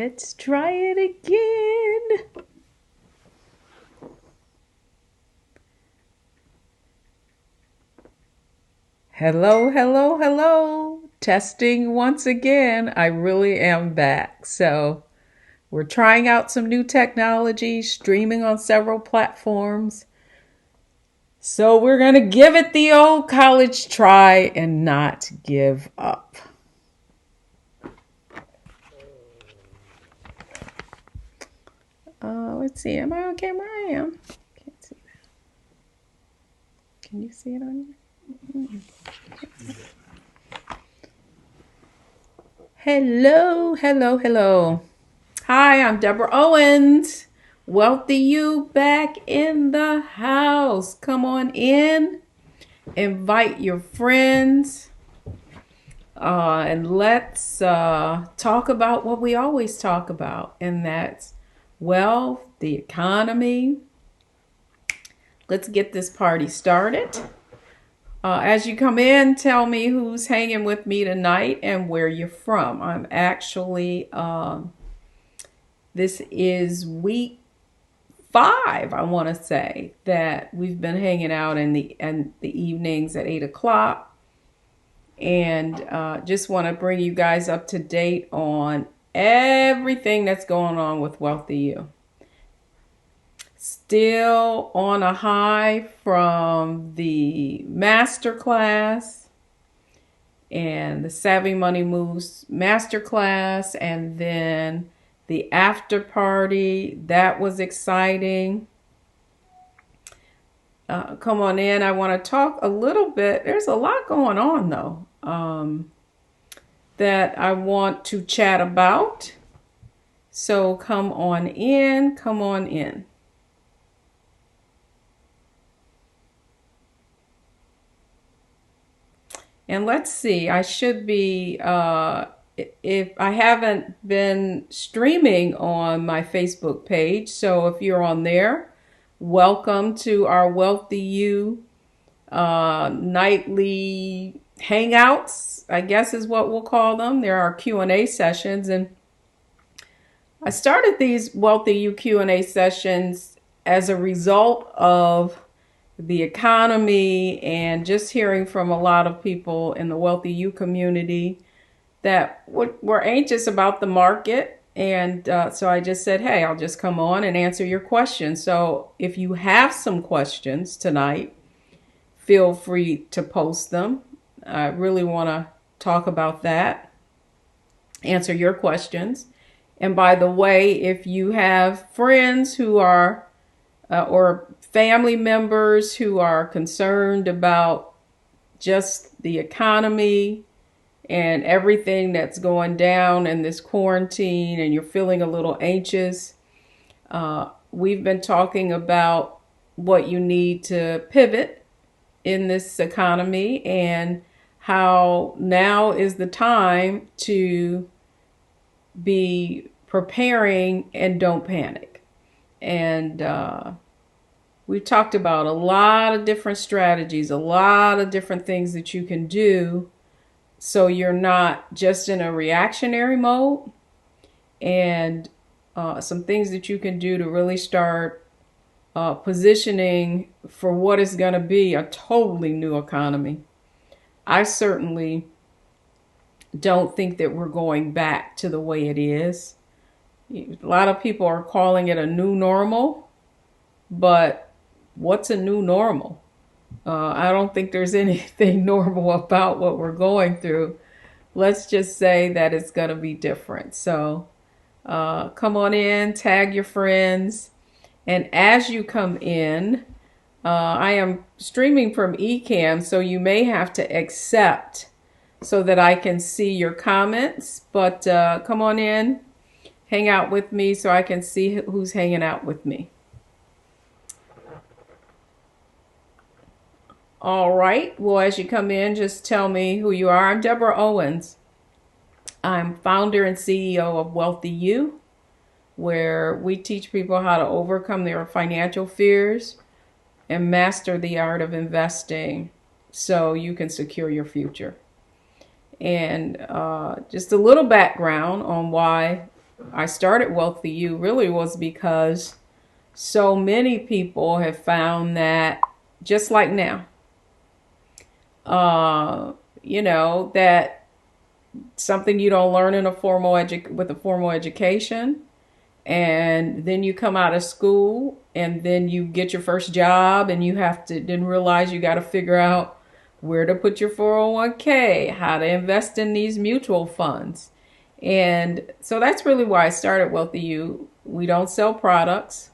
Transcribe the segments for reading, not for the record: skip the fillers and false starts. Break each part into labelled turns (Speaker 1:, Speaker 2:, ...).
Speaker 1: Let's try it again. Hello, hello, hello. Testing once again. I really am back. So, we're trying out some new technology, streaming on several platforms. So, we're going to give it the old college try and not give up. Let's see. Am I on camera? I am. Can't see that. Can you see it on you? Hello, hello, hello. Hi, I'm Deborah Owens. Wealthy you back in the house. Come on in. Invite your friends. And let's talk about what we always talk about, and that's wealth, the economy. Let's get this party started. As you come in, tell me who's hanging with me tonight and where you're from. I'm actually, this is week 5, I want to say, that we've been hanging out in the evenings at 8 o'clock. And just want to bring you guys up to date on everything that's going on with Wealthy You. Still on a high from the masterclass and the Savvy Money Moves masterclass, and then the after party. That was exciting. Come on in. I want to talk a little bit. There's a lot going on, though, that I want to chat about. So come on in. Come on in. And let's see, I should be, if I haven't been streaming on my Facebook page, so if you're on there, welcome to our Wealthy You nightly hangouts, I guess is what we'll call them. There are Q&A sessions, and I started these Wealthy You Q&A sessions as a result of the economy and just hearing from a lot of people in the Wealthy You community that were anxious about the market. And so I just said, hey, I'll just come on and answer your questions. So if you have some questions tonight, feel free to post them. I really want to talk about that, answer your questions. And by the way, if you have friends who are, or family members who are concerned about just the economy and everything that's going down in this quarantine, and you're feeling a little anxious, we've been talking about what you need to pivot in this economy and how now is the time to be preparing and don't panic. And we've talked about a lot of different strategies, a lot of different things that you can do so you're not just in a reactionary mode, and some things that you can do to really start positioning for what is going to be a totally new economy. I certainly don't think that we're going back to the way it is. A lot of people are calling it a new normal, but what's a new normal? I don't think there's anything normal about what we're going through. Let's just say that it's going to be different. So come on in, tag your friends. And as you come in, I am streaming from eCam, so you may have to accept so that I can see your comments. But come on in, hang out with me so I can see who's hanging out with me. All right. Well, as you come in, just tell me who you are. I'm Deborah Owens. I'm founder and CEO of Wealthy You, where we teach people how to overcome their financial fears and master the art of investing so you can secure your future. And just a little background on why I started Wealthy You really was because so many people have found that, just like now, uh, that something you don't learn in a with a formal education, and then you come out of school and then you get your first job and you have to then realize you got to figure out where to put your 401k, how to invest in these mutual funds. And so that's really why I started Wealthy You. We don't sell products,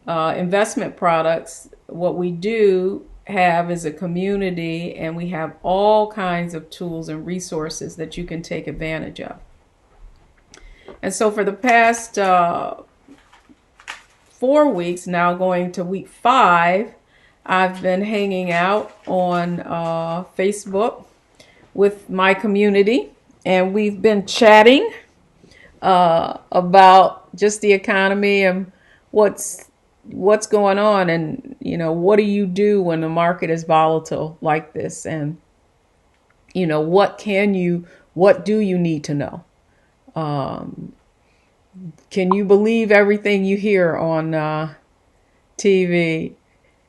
Speaker 1: investment products. What we do have is a community, and we have all kinds of tools and resources that you can take advantage of. And so for the past 4 weeks, now going to week 5, I've been hanging out on Facebook with my community, and we've been chatting about just the economy and what's going on, and what do you do when the market is volatile like this, and what do you need to know? Can you believe everything you hear on TV?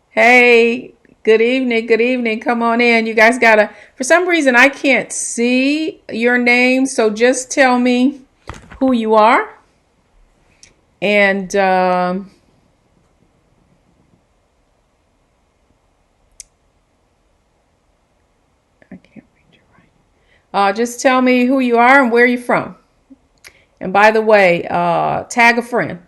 Speaker 1: Hey, good evening, good evening. Come on in. You guys for some reason, I can't see your name, so just tell me who you are. And I can't read you right. Just tell me who you are and where you're from. And by the way, tag a friend,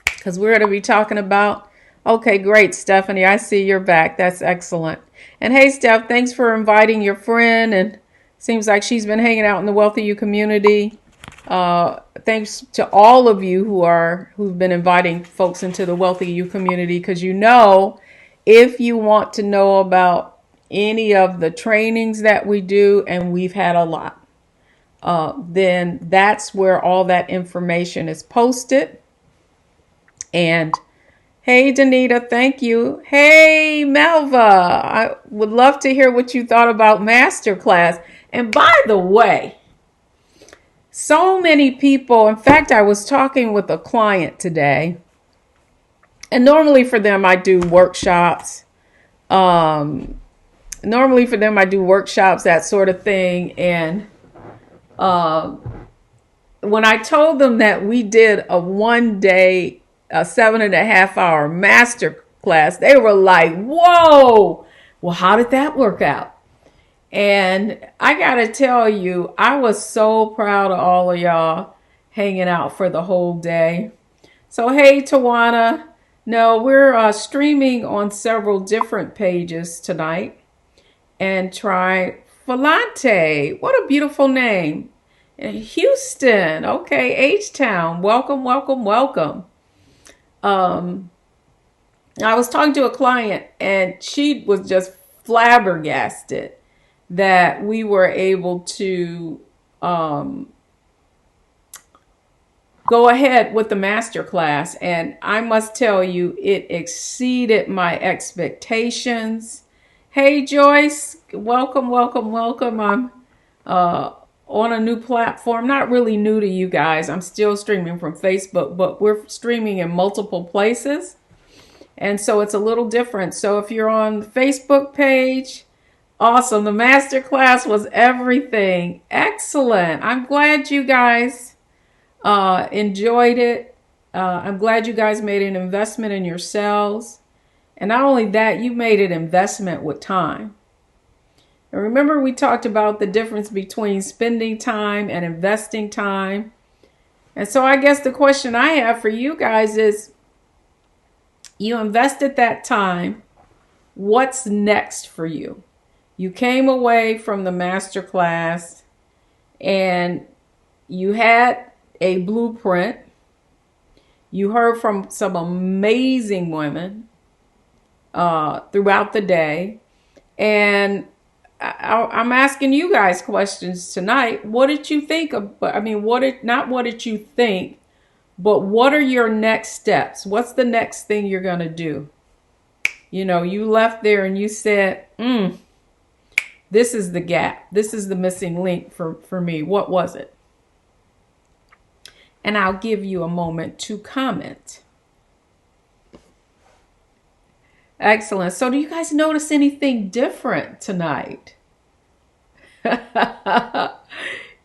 Speaker 1: because we're going to be talking about. Okay, great, Stephanie. I see you're back. That's excellent. And hey, Steph, thanks for inviting your friend. And seems like she's been hanging out in the Wealthy You community. Thanks to all of you who've been inviting folks into the Wealthy You community, because if you want to know about any of the trainings that we do, and we've had a lot, then that's where all that information is posted. And hey, Danita, thank you. Hey, Melva, I would love to hear what you thought about Masterclass. And by the way, so many people, in fact, I was talking with a client today, and normally for them, I do workshops. That sort of thing. And when I told them that we did a 1-day, a 7.5-hour master class, they were like, whoa, well, how did that work out? And I got to tell you, I was so proud of all of y'all hanging out for the whole day. So, hey, Tawana, no, we're streaming on several different pages tonight. And try Falante. What a beautiful name. Houston. Okay, H-Town. Welcome, welcome, welcome. I was talking to a client, and she was just flabbergasted that we were able to go ahead with the master class. And I must tell you, it exceeded my expectations. Hey, Joyce, welcome, welcome, welcome. I'm on a new platform, not really new to you guys. I'm still streaming from Facebook, but we're streaming in multiple places. And so it's a little different. So if you're on the Facebook page, awesome. The masterclass was everything. Excellent. I'm glad you guys enjoyed it. I'm glad you guys made an investment in yourselves. And not only that, you made an investment with time. And remember, we talked about the difference between spending time and investing time. And so I guess the question I have for you guys is, you invested that time. What's next for you? You came away from the master class and you had a blueprint. You heard from some amazing women throughout the day. And I'm asking you guys questions tonight. What did you think of? I mean, not what did you think, but what are your next steps? What's the next thing you're going to do? You left there and you said, this is the gap. This is the missing link for me. What was it? and I'll give you a moment to comment. Excellent. So do you guys notice anything different tonight?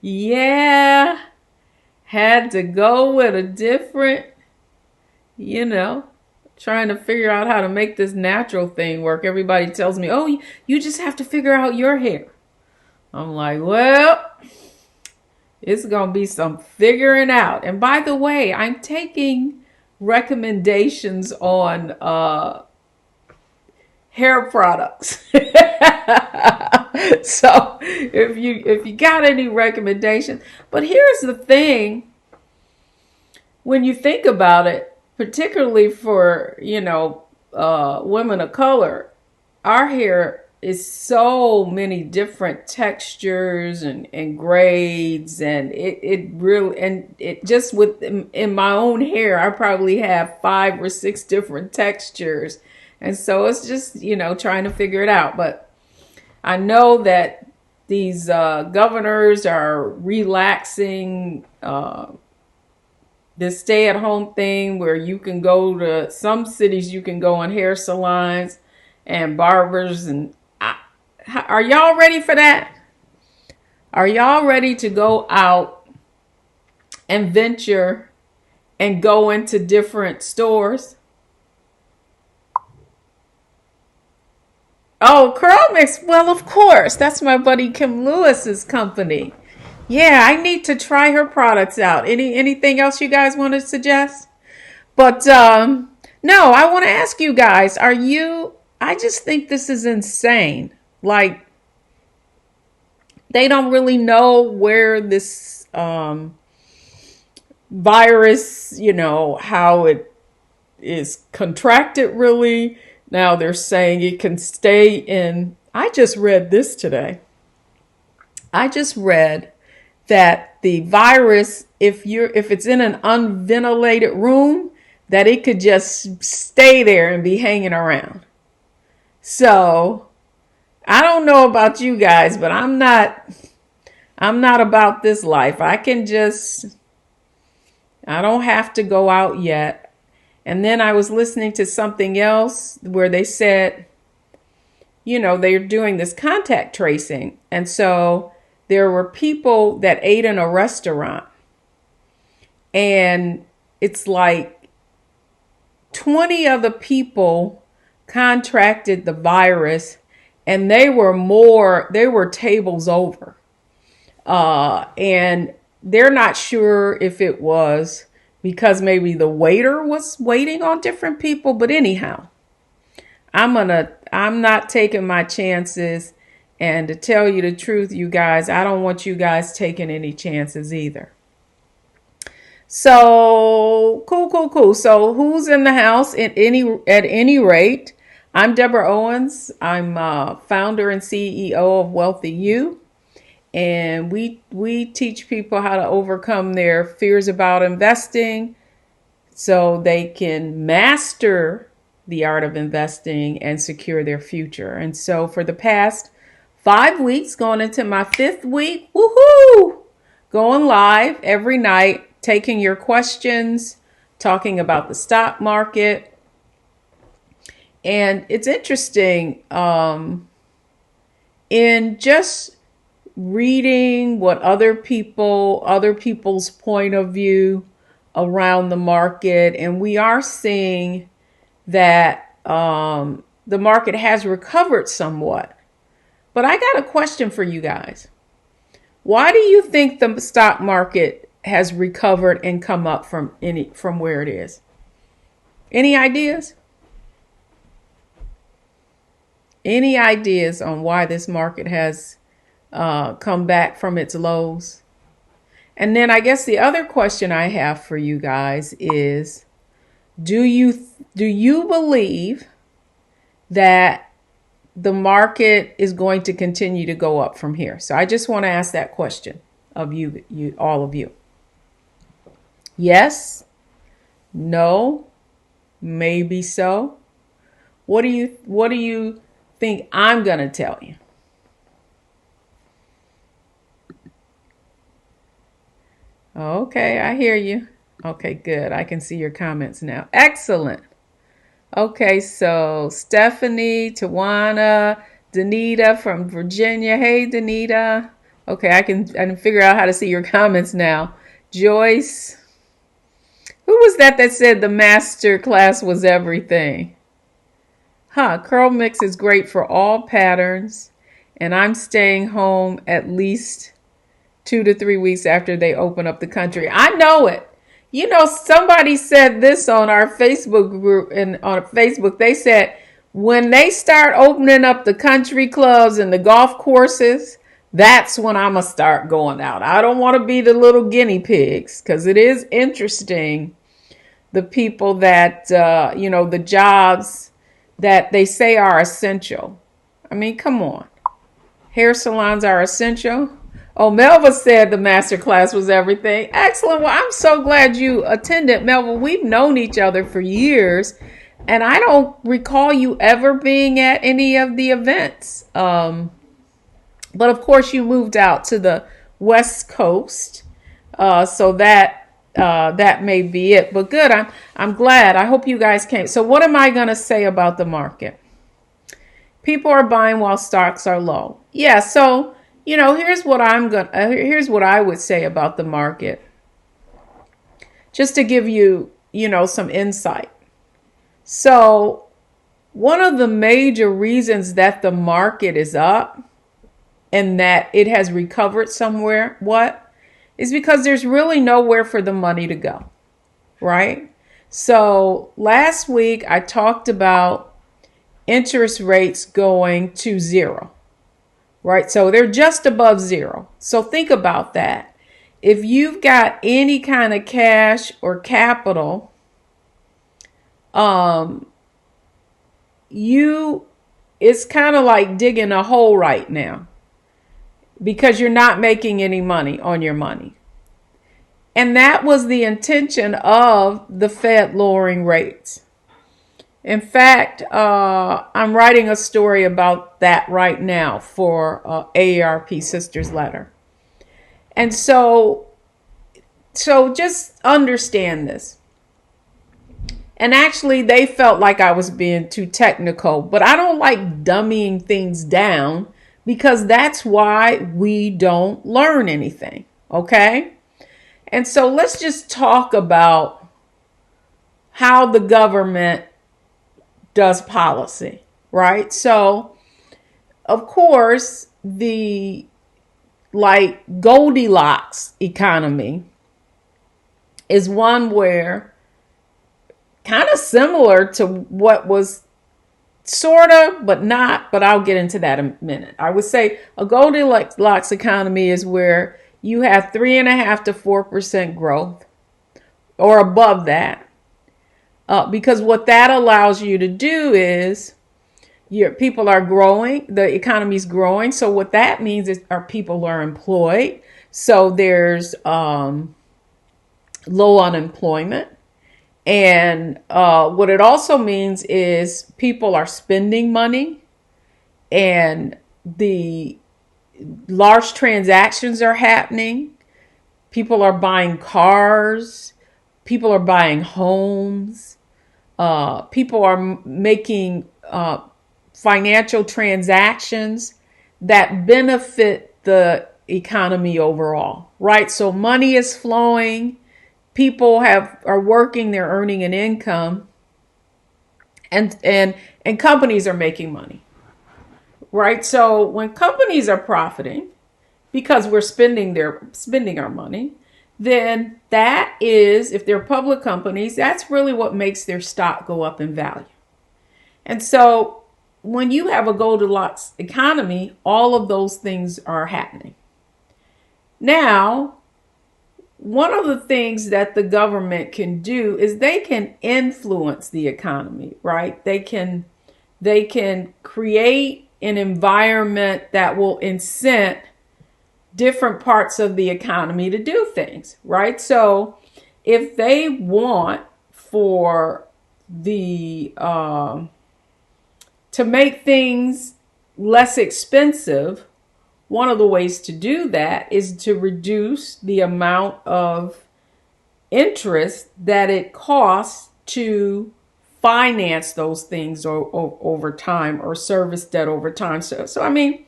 Speaker 1: Yeah, had to go with a different, you know, trying to figure out how to make this natural thing work. Everybody tells me, oh, you just have to figure out your hair. I'm like, well, it's going to be some figuring out. And by the way, I'm taking recommendations on hair products. So if you got any recommendations, but here's the thing, when you think about it, particularly for, women of color, our hair is so many different textures and grades, and it really, and it just in my own hair, I probably have 5 or 6 different textures. And so it's just, trying to figure it out. But I know that these governors are relaxing this stay-at-home thing, where you can go to some cities, you can go in hair salons and barbers. And are y'all ready for that? Are y'all ready to go out and venture and go into different stores? Oh, Curl Mix. Well, of course. That's my buddy Kim Lewis's company. Yeah, I need to try her products out. Anything else you guys want to suggest? But no, I want to ask you guys, I just think this is insane. Like, they don't really know where this virus, how it is contracted really. Now they're saying it can stay in. I just read this today. I just read that the virus, if it's in an unventilated room, that it could just stay there and be hanging around. So I don't know about you guys, but I'm not about this life. I don't have to go out yet. And then I was listening to something else where they said, they're doing this contact tracing. And so there were people that ate in a restaurant, and it's like 20 other people contracted the virus, and they were tables over. And they're not sure if it was because maybe the waiter was waiting on different people. But anyhow, I'm not taking my chances. And to tell you the truth, you guys, I don't want you guys taking any chances either. So cool. So who's in the house at any rate? I'm Deborah Owens. I'm founder and CEO of Wealthy You. And we teach people how to overcome their fears about investing so they can master the art of investing and secure their future. And so for the past 5 weeks, going into my 5th week, woohoo, going live every night, taking your questions, talking about the stock market. And it's interesting, in just reading what other people's point of view around the market, and we are seeing that the market has recovered somewhat. But I got a question for you guys. Why do you think the stock market has recovered and come up from where it is? Any ideas? Any ideas on why this market has come back from its lows? And then I guess the other question I have for you guys is, do you believe that the market is going to continue to go up from here? So I just want to ask that question of you all of you. Yes, no, maybe so. What do you think I'm going to tell you? Okay, I hear you. Okay, good. I can see your comments now. Excellent. Okay, so Stephanie, Tawana, Danita from Virginia. Hey, Danita. Okay, I can figure out how to see your comments now. Joyce. Who was that said the master class was everything? Curl mix is great for all patterns, and I'm staying home at least 2 to 3 weeks after they open up the country. I know it. Somebody said this on our Facebook group, and on Facebook, they said when they start opening up the country clubs and the golf courses, that's when I'm going to start going out. I don't want to be the little guinea pigs, because it is interesting, the people that, the jobs that they say are essential. I mean, come on. Hair salons are essential. Oh, Melva said the master class was everything. Excellent. Well, I'm so glad you attended, Melva. We've known each other for years, and I don't recall you ever being at any of the events. But of course, you moved out to the West Coast, so that may be it. But good. I'm glad. I hope you guys came. So, what am I going to say about the market? People are buying while stocks are low. Yeah. So, here's what I would say about the market, just to give you, some insight. So, one of the major reasons that the market is up and that it has recovered somewhere, is because there's really nowhere for the money to go, right? So, last week I talked about interest rates going to zero. Right? So they're just above zero. So think about that. If you've got any kind of cash or capital, it's kind of like digging a hole right now, because you're not making any money on your money. And that was the intention of the Fed lowering rates. In fact, I'm writing a story about that right now for AARP Sisters Letter. And so just understand this. And actually, they felt like I was being too technical, but I don't like dumbing things down, because that's why we don't learn anything, okay? And so let's just talk about how the government does policy, right? So, of course, the Goldilocks economy is one where, kind of similar to what was sort of, but not, but I'll get into that in a minute. I would say a Goldilocks economy is where you have 3.5% to 4% growth or above that. Because what that allows you to do is your people are growing, the economy's growing. So what that means is our people are employed. So there's low unemployment. And what it also means is people are spending money, and the large transactions are happening. People are buying cars. People are buying homes. People are making financial transactions that benefit the economy overall, right? So money is flowing. People are working, they're earning an income, and companies are making money, right? So when companies are profiting, because we're spending our money, then that is, if they're public companies, that's really what makes their stock go up in value. And so when you have a Goldilocks economy, all of those things are happening. Now, one of the things that the government can do is they can influence the economy, right? They can create an environment that will incent different parts of the economy to do things, right? So if they want for the to make things less expensive one of the ways to do that is to reduce the amount of interest that it costs to finance those things over time, or service debt over time. So I mean,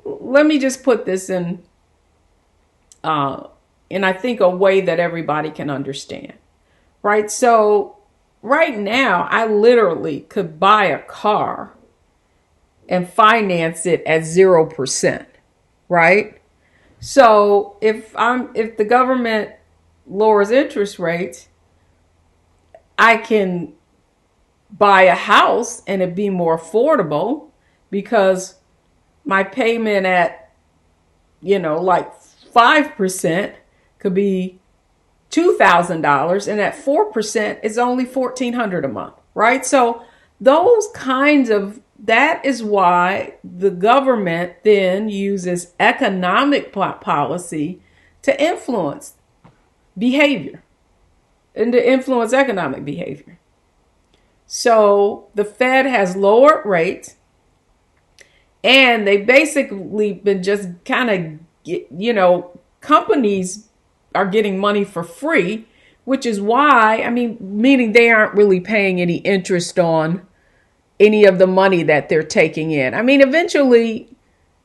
Speaker 1: let me just put this in I think a way that everybody can understand, right? So right now, I literally could buy a car and finance it at 0%, right? So if the government lowers interest rates, I can buy a house and it be more affordable, because my payment at, like 5% could be $2,000, and at 4% is only $1,400 a month, right? So that is why the government then uses economic policy to influence behavior and to influence economic behavior. So the Fed has lowered rates, and they basically been just kind of, companies are getting money for free, which is why, meaning they aren't really paying any interest on any of the money that they're taking in. Eventually,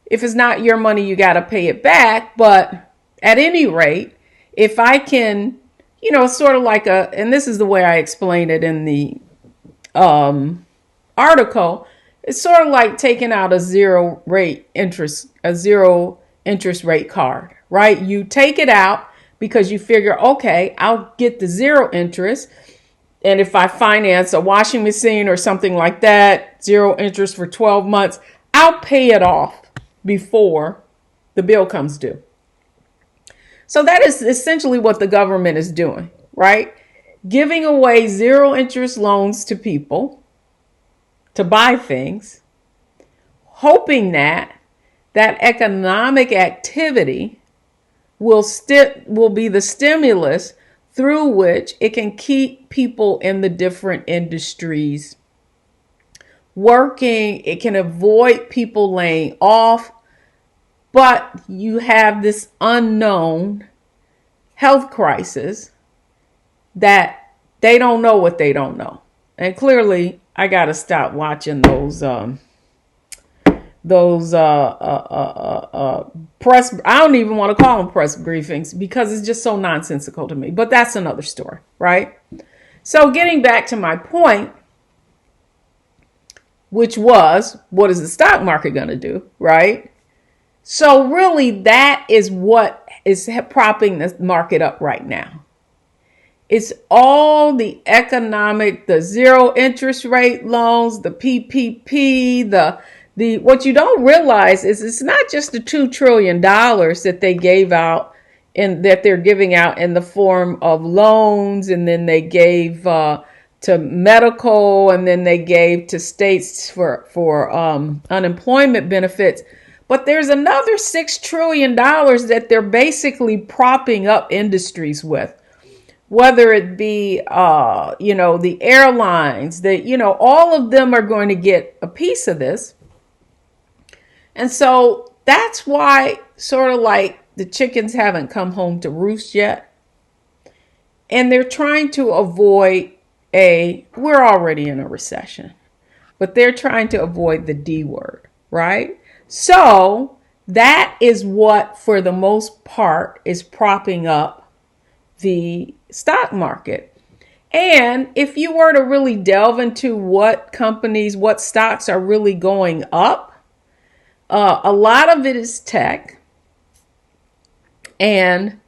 Speaker 1: if it's not your money, you got to pay it back. But at any rate, if I can, sort of like and this is the way I explain it in the article, it's sort of like taking out a zero interest rate card, right? You take it out because you figure, okay, I'll get the zero interest. And if I finance a washing machine or something like that, zero interest for 12 months, I'll pay it off before the bill comes due. So that is essentially what the government is doing, right? Giving away zero interest loans to people to buy things, hoping that economic activity will be the stimulus through which it can keep people in the different industries working. It can avoid people laying off, but you have this unknown health crisis that they don't know what they don't know. And clearly, I got to stop watching those press, I don't even want to call them press briefings, because it's just so nonsensical to me. But that's another story, right? So getting back to my point, which was, what is the stock market going to do, right? So really, that is what is propping the market up right now. It's all the zero interest rate loans, the PPP, what you don't realize is it's not just the $2 trillion that they gave out that they're giving out in the form of loans, and then they gave to medical, and then they gave to states for unemployment benefits. But there's another $6 trillion that they're basically propping up industries with, whether it be, the airlines, all of them are going to get a piece of this. And so that's why, sort of like, the chickens haven't come home to roost yet. And they're trying to avoid we're already in a recession, but they're trying to avoid the D word, right? So that is what, for the most part, is propping up the stock market. And if you were to really delve into what stocks are really going up, a lot of it is tech. And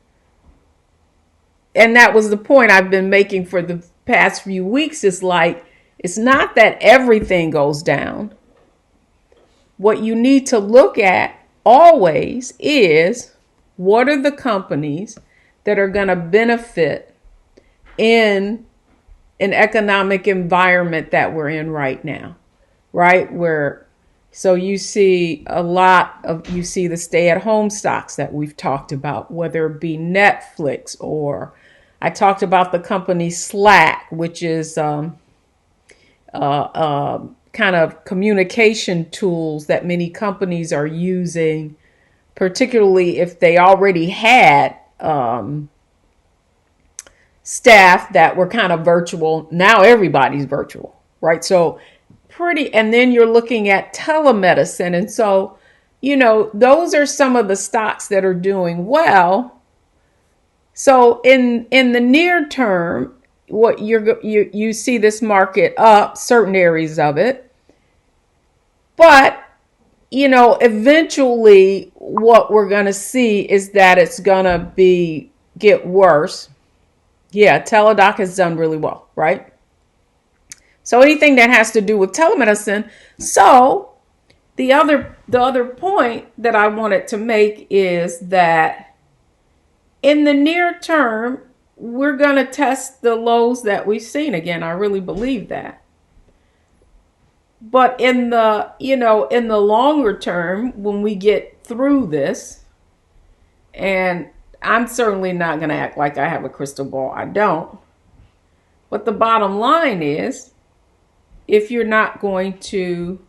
Speaker 1: that was the point I've been making for the past few weeks. It's like, it's not that everything goes down. What you need to look at always is, what are the companies that are going to benefit in an economic environment that we're in right now, right? So you see the stay-at-home stocks that we've talked about, whether it be Netflix, or I talked about the company Slack, which is kind of communication tools that many companies are using particularly if they already had staff that were kind of virtual. Now everybody's virtual, right? So and then you're looking at telemedicine. And so, those are some of the stocks that are doing well. So in the near term, what you see this market up, certain areas of it. But, eventually what we're going to see is that it's going to get worse. Yeah, Teladoc has done really well, right? So anything that has to do with telemedicine. So the other point that I wanted to make is that in the near term, we're going to test the lows that we've seen again. I really believe that. But in the longer term, when we get through this, and I'm certainly not going to act like I have a crystal ball. I don't. But the bottom line is, if you're not going to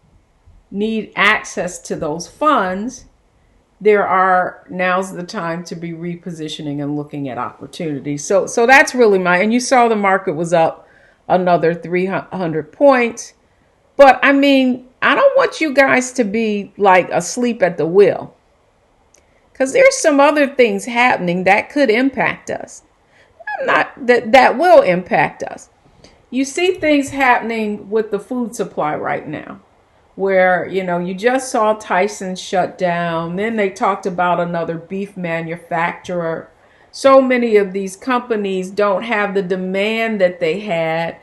Speaker 1: need access to those funds, now's the time to be repositioning and looking at opportunities. So that's really and you saw the market was up another 300 points. But I mean, I don't want you guys to be like asleep at the wheel, because there's some other things happening that could impact us. That will impact us. You see things happening with the food supply right now, where, you just saw Tyson shut down. Then they talked about another beef manufacturer. So many of these companies don't have the demand that they had.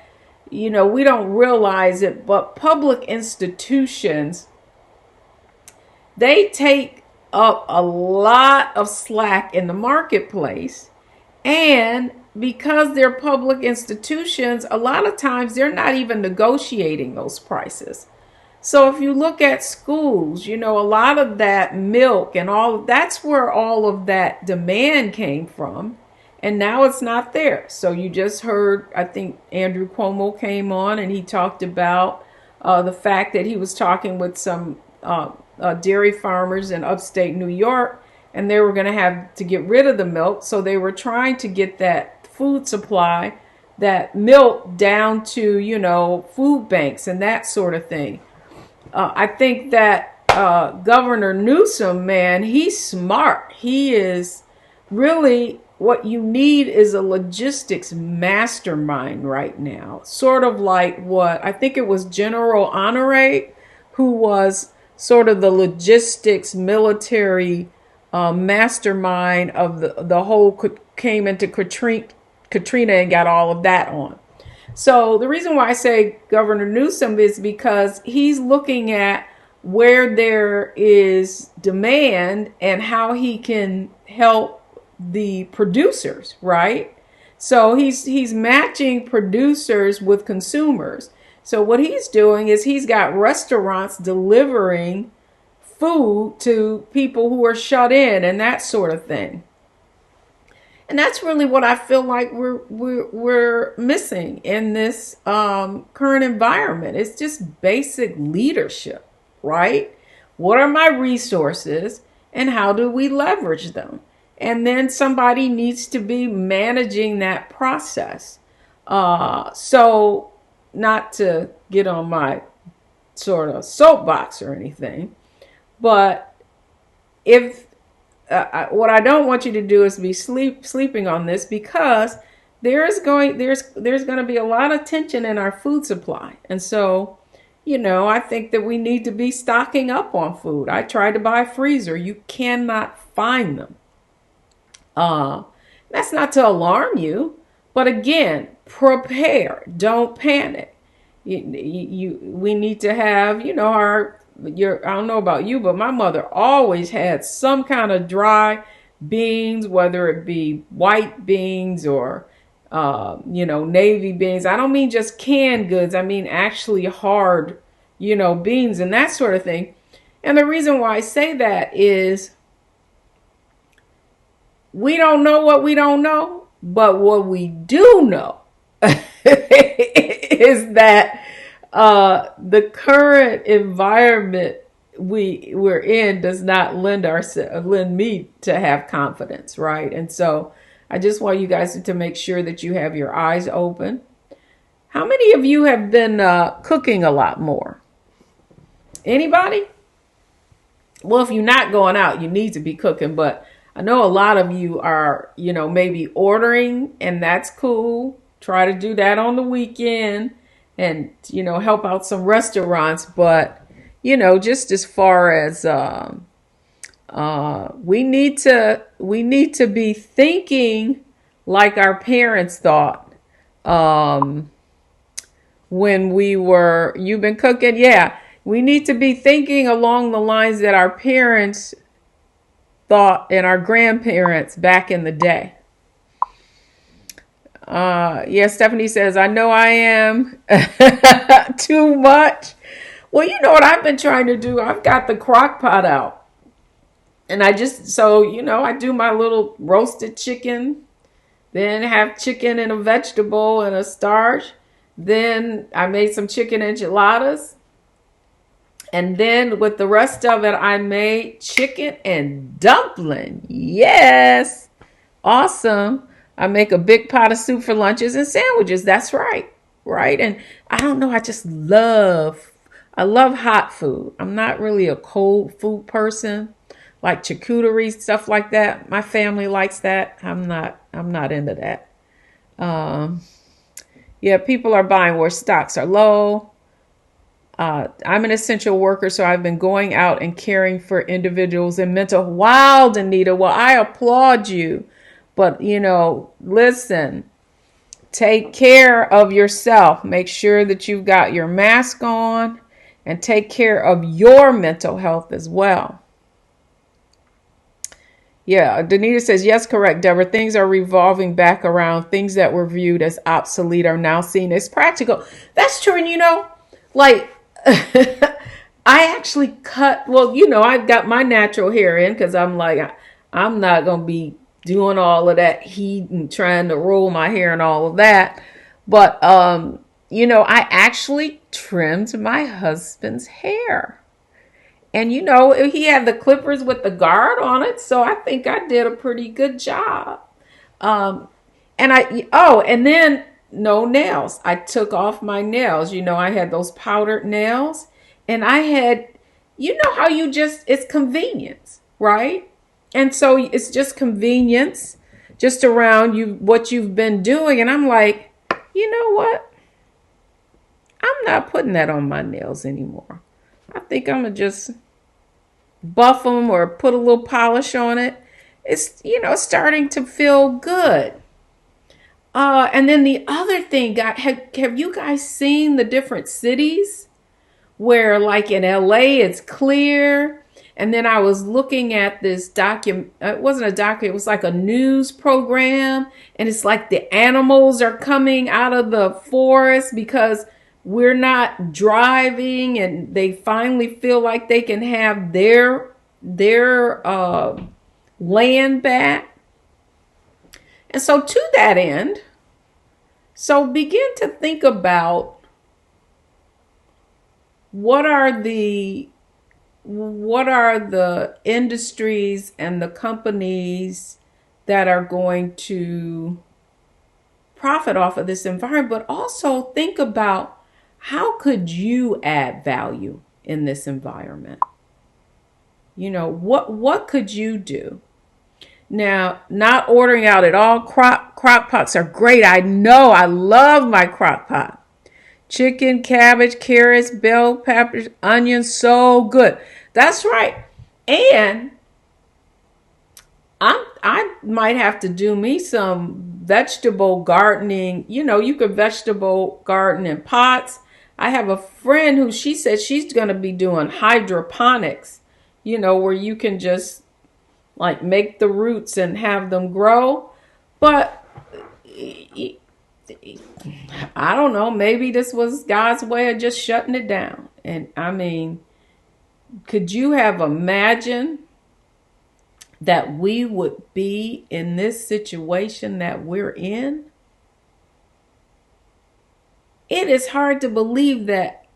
Speaker 1: We don't realize it, but public institutions, they take up a lot of slack in the marketplace. And because they're public institutions, a lot of times they're not even negotiating those prices. So if you look at schools, a lot of that milk and that's where all of that demand came from. And now it's not there. So you just heard, I think Andrew Cuomo came on and he talked about the fact that he was talking with some dairy farmers in upstate New York, and they were going to have to get rid of the milk. So they were trying to get that food supply, that milk down to, food banks and that sort of thing. I think that Governor Newsom, man, he's smart. He is really, what you need is a logistics mastermind right now. Sort of like what, I think it was General Honore, who was sort of the logistics military mastermind of the whole, came into Katrina and got all of that on. So the reason why I say Governor Newsom is because he's looking at where there is demand and how he can help the producers, right? So he's matching producers with consumers. So what he's doing is he's got restaurants delivering food to people who are shut in and that sort of thing. And that's really what I feel like we're missing in this current environment. It's just basic leadership, right? What are my resources and how do we leverage them? And then somebody needs to be managing that process. So not to get on my sort of soapbox or anything, but if what I don't want you to do is be sleeping on this, because there's going to be a lot of tension in our food supply. And so, I think that we need to be stocking up on food. I tried to buy a freezer. You cannot find them. That's not to alarm you, but again, prepare. Don't panic. We need to have, I don't know about you, but my mother always had some kind of dry beans, whether it be white beans or, navy beans. I don't mean just canned goods. I mean actually hard, beans and that sort of thing. And the reason why I say that is we don't know what we don't know, but what we do know is that the current environment we're in does not lend me to have confidence, right? And so I just want you guys to make sure that you have your eyes open. How many of you have been cooking a lot more? Anybody? Well, if you're not going out, you need to be cooking, but I know a lot of you are, maybe ordering, and that's cool. Try to do that on the weekend and, help out some restaurants. But, just as far as we need to be thinking like our parents thought. When you've been cooking, yeah. We need to be thinking along the lines that our parents thought and our grandparents back in the day. Yeah, Stephanie says, I know I am too much. Well, you know what I've been trying to do? I've got the crock pot out. And I do my little roasted chicken, then have chicken and a vegetable and a starch. Then I made some chicken enchiladas. And then with the rest of it, I made chicken and dumpling. Yes. Awesome. I make a big pot of soup for lunches and sandwiches. That's right. Right. And I don't know. I love hot food. I'm not really a cold food person, like charcuterie, stuff like that. My family likes that. I'm not into that. Yeah, people are buying where stocks are low. I'm an essential worker, so I've been going out and caring for individuals in mental. Wow, Danita. Well, I applaud you. But, listen, take care of yourself. Make sure that you've got your mask on and take care of your mental health as well. Yeah, Danita says, yes, correct, Deborah. Things are revolving back around. Things that were viewed as obsolete are now seen as practical. That's true. And, like, I actually cut, I've got my natural hair in because I'm like, I'm not going to be doing all of that heat and trying to roll my hair and all of that. But, I actually trimmed my husband's hair. And, he had the clippers with the guard on it. So I think I did a pretty good job. And then no nails. I took off my nails. I had those powdered nails. And I had, how it's convenience, right? And so it's just convenience just around what you've been doing. And I'm like, you know what? I'm not putting that on my nails anymore. I think I'm going to just buff them or put a little polish on it. It's, starting to feel good. And then the other thing, have you guys seen the different cities where, like in LA, it's clear? And then I was looking at this it wasn't a document, it was like a news program. And it's like the animals are coming out of the forest because we're not driving and they finally feel like they can have their land back. And so to that end, begin to think about what are the industries and the companies that are going to profit off of this environment, but also think about how could you add value in this environment? What could you do? Now, not ordering out at all. Crock pots are great. I know. I love my crock pot. Chicken, cabbage, carrots, bell peppers, onions, so good. That's right. And I might have to do me some vegetable gardening. You could vegetable garden in pots. I have a friend who she said she's going to be doing hydroponics, where you can just like make the roots and have them grow. But I don't know, maybe this was God's way of just shutting it down. And I mean, could you have imagined that we would be in this situation that we're in? It is hard to believe that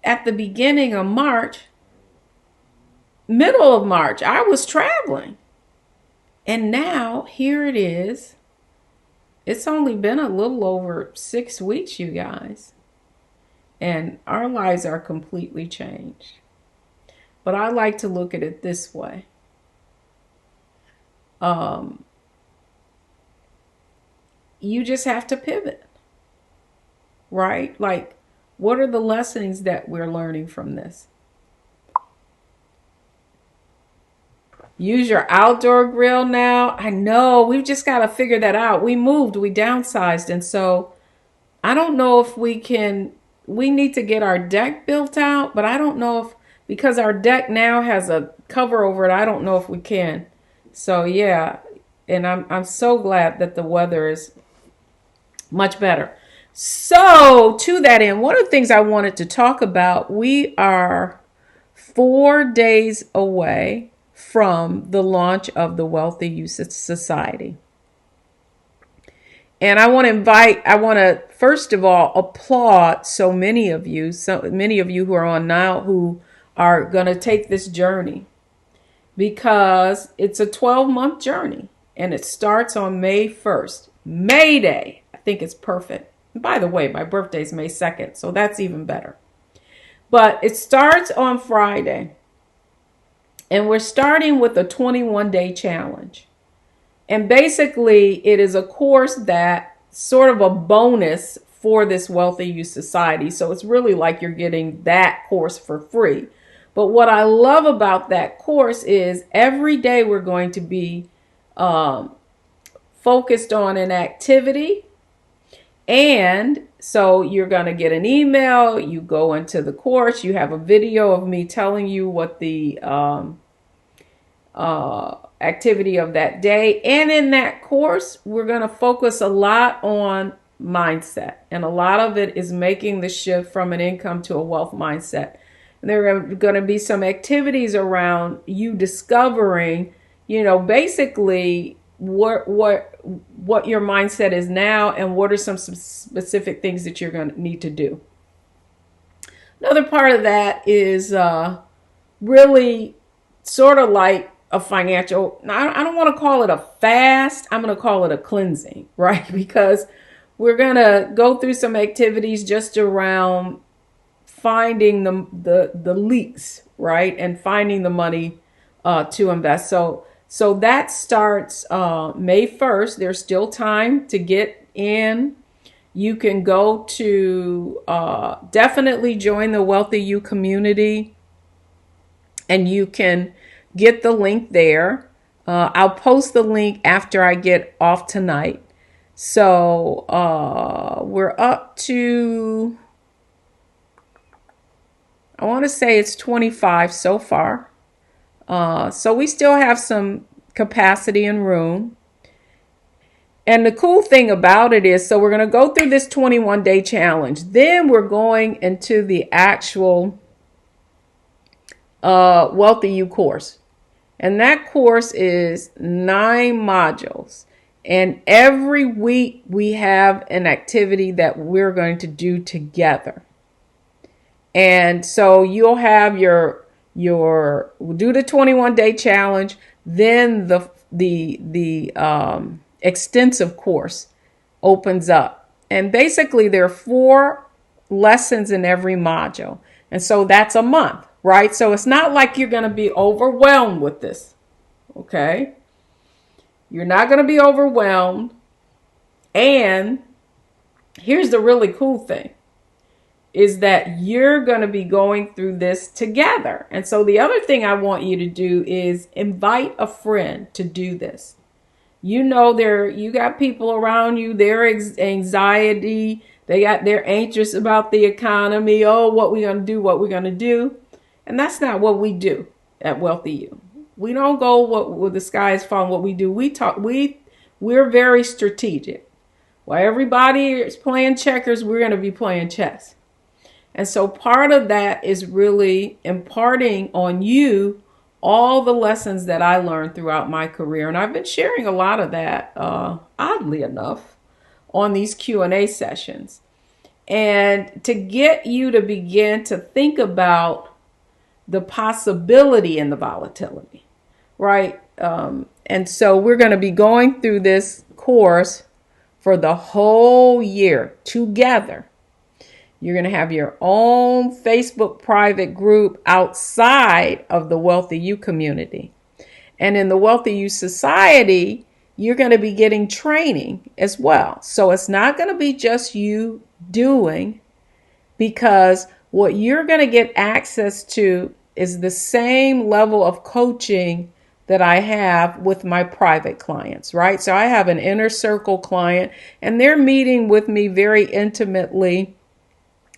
Speaker 1: at the beginning of March, middle of March, I was traveling. And now here it is. It's only been a little over 6 weeks, you guys. And our lives are completely changed. But I like to look at it this way. You just have to pivot, right? Like, what are the lessons that we're learning from this? Use your outdoor grill now. I know, we've just got to figure that out. We moved, we downsized. And so I don't know if we need to get our deck built out, but I don't know if, because our deck now has a cover over it, I don't know if we can. So yeah, and I'm so glad that the weather is much better. So to that end, one of the things I wanted to talk about, we are 4 days away from the launch of the Wealthy Youth Society. And I want to first of all applaud so many of you who are on now who are going to take this journey, because it's a 12-month journey and it starts on May 1st. May Day. I think it's perfect. And by the way, my birthday is May 2nd, so that's even better. But it starts on Friday. And we're starting with a 21-day challenge. And basically, it is a course that sort of a bonus for this Wealthy Youth Society. So it's really like you're getting that course for free. But what I love about that course is every day we're going to be focused on an activity. And so you're going to get an email, you go into the course, you have a video of me telling you what the activity of that day. And in that course, we're going to focus a lot on mindset. And a lot of it is making the shift from an income to a wealth mindset. And there are going to be some activities around you discovering, basically what your mindset is now and what are some specific things that you're going to need to do. Another part of that is really sort of like a financial, I don't want to call it a fast, I'm going to call it a cleansing, right? Because we're going to go through some activities just around finding the leaks, right? And finding the money to invest. So that starts May 1st. There's still time to get in. You can go to definitely join the Wealthy You community, and you can get the link there. I'll post the link after I get off tonight. So we're up to, I want to say it's 25 so far. So we still have some capacity and room. And the cool thing about it is, so we're going to go through this 21-day challenge. Then we're going into the actual Wealthy You course. And that course is 9 modules. And every week we have an activity that we're going to do together. And so you'll have we'll do the 21-day challenge, then the extensive course opens up. And basically there are 4 lessons in every module. And so that's a month, right? So it's not like you're going to be overwhelmed with this. Okay? You're not going to be overwhelmed. And here's the really cool thing, is that you're going to be going through this together. And so the other thing I want you to do is invite a friend to do this. You got people around you, their anxiety, they're anxious about the economy. Oh, what we're going to do. And that's not what we do at Wealthy You. We don't go what the sky is falling. What we do, we're very strategic. While everybody is playing checkers, we're going to be playing chess. And so part of that is really imparting on you all the lessons that I learned throughout my career. And I've been sharing a lot of that, oddly enough, on these Q&A sessions. And to get you to begin to think about the possibility and the volatility, right? And so we're going to be going through this course for the whole year together. You're going to have your own Facebook private group outside of the Wealthy You community. And in the Wealthy You Society, you're going to be getting training as well. So it's not going to be just you doing, because what you're going to get access to is the same level of coaching that I have with my private clients, right? So I have an inner circle client and they're meeting with me very intimately.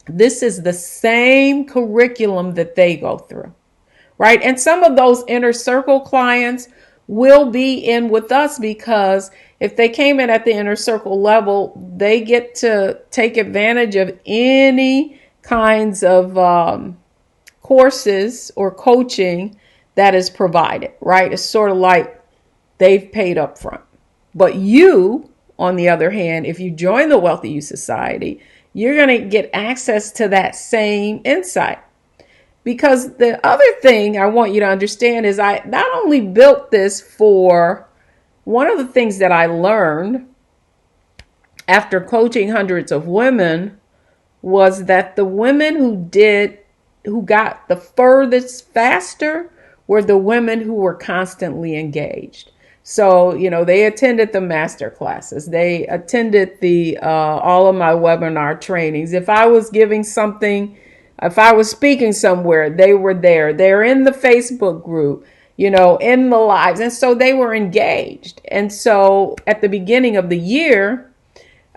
Speaker 1: This is the same curriculum that they go through, right? And some of those inner circle clients will be in with us, because if they came in at the inner circle level, they get to take advantage of any kinds of courses or coaching that is provided, right? It's sort of like they've paid up front. But you, on the other hand, if you join the Wealthy You Society, you're going to get access to that same insight. Because the other thing I want you to understand is I not only built this for one of the things that I learned after coaching hundreds of women was that the women who got the furthest faster were the women who were constantly engaged. So, they attended the master classes. They attended the all of my webinar trainings. If I was giving something, if I was speaking somewhere, they were there. They're in the Facebook group, in the lives. And so they were engaged. And so at the beginning of the year,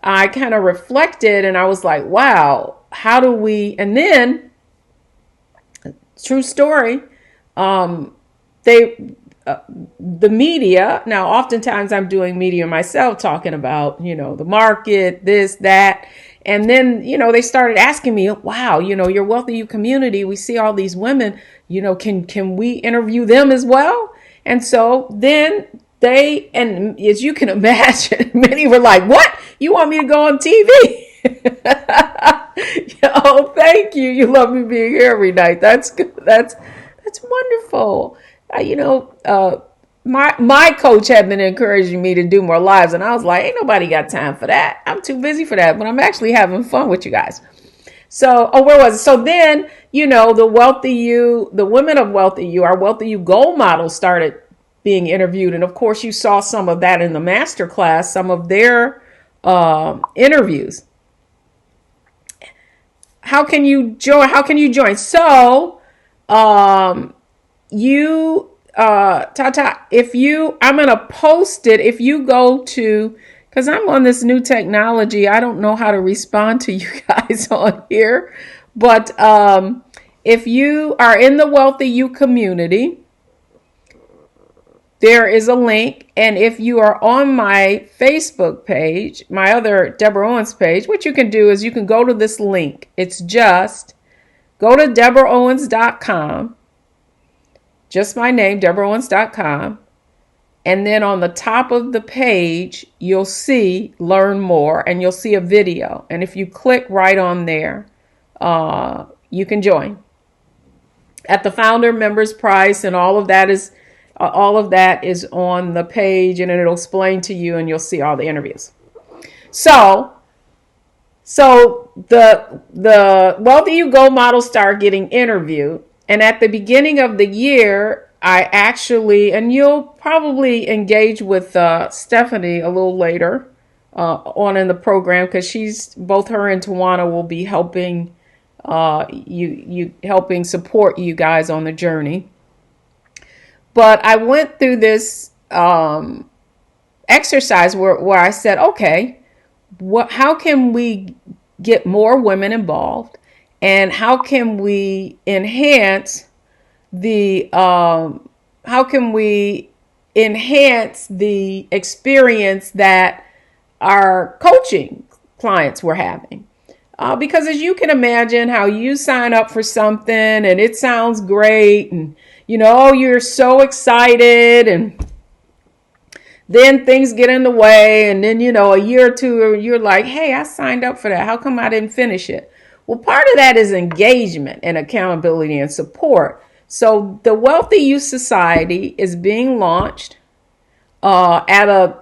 Speaker 1: I kind of reflected and I was like, wow, how do we, and then, true story, the media, now oftentimes I'm doing media myself, talking about, the market, this, that. And then, they started asking me, wow, your Wealthy You community, we see all these women, can we interview them as well? And so then and as you can imagine, many were like, what? You want me to go on TV? Thank you. You love me being here every night. That's good. That's wonderful. My coach had been encouraging me to do more lives, and I was like, ain't nobody got time for that. I'm too busy for that, but I'm actually having fun with you guys. So, where was it? So then, the Wealthy You, the women of Wealthy You, our Wealthy You goal models started being interviewed. And of course, you saw some of that in the master class, some of their interviews. How can you join? So, I'm going to post it. If you go to, because I'm on this new technology, I don't know how to respond to you guys on here. But if you are in the Wealthy You community, there is a link. And if you are on my Facebook page, my other Deborah Owens page, what you can do is you can go to this link. It's just go to DeborahOwens.com. Just my name, DeborahOwens.com. And then on the top of the page, you'll see Learn More, and you'll see a video. And if you click right on there, you can join. At the founder members price, and all of that is on the page, and it'll explain to you, and you'll see all the interviews. So the Wealthy You Go models start getting interviewed. And at the beginning of the year, I actually, and you'll probably engage with Stephanie a little later on in the program, because both her and Tawana will be helping helping support you guys on the journey. But I went through this exercise where I said, okay, how can we get more women involved? And how can we enhance the experience that our coaching clients were having? Because as you can imagine, how you sign up for something and it sounds great, and you're so excited, and then things get in the way, and then a year or two you're like, hey, I signed up for that. How come I didn't finish it? Well, part of that is engagement and accountability and support. So the Wealthy Youth Society is being launched at a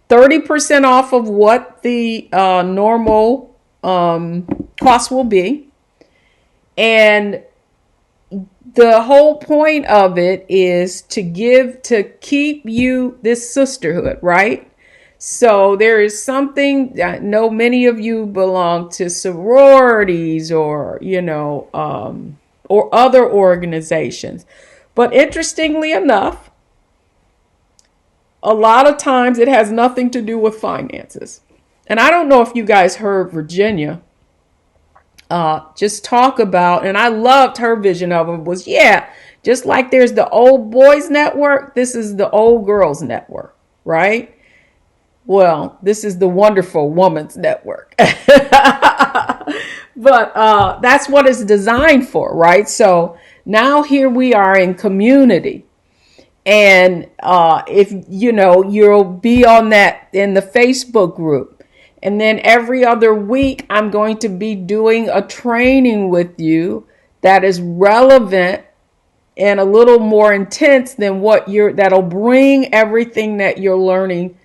Speaker 1: 30% off of what the normal cost will be. And the whole point of it is to keep you this sisterhood, right? So there is something, I know many of you belong to sororities or, or other organizations. But interestingly enough, a lot of times it has nothing to do with finances. And I don't know if you guys heard Virginia just talk about, and I loved her vision of it, was, just like there's the old boys network, this is the old girls network, right? Well, this is the wonderful woman's network. But that's what it's designed for, right? So now here we are in community. And if you'll be on that in the Facebook group. And then every other week, I'm going to be doing a training with you that is relevant and a little more intense than that'll bring everything that you're learning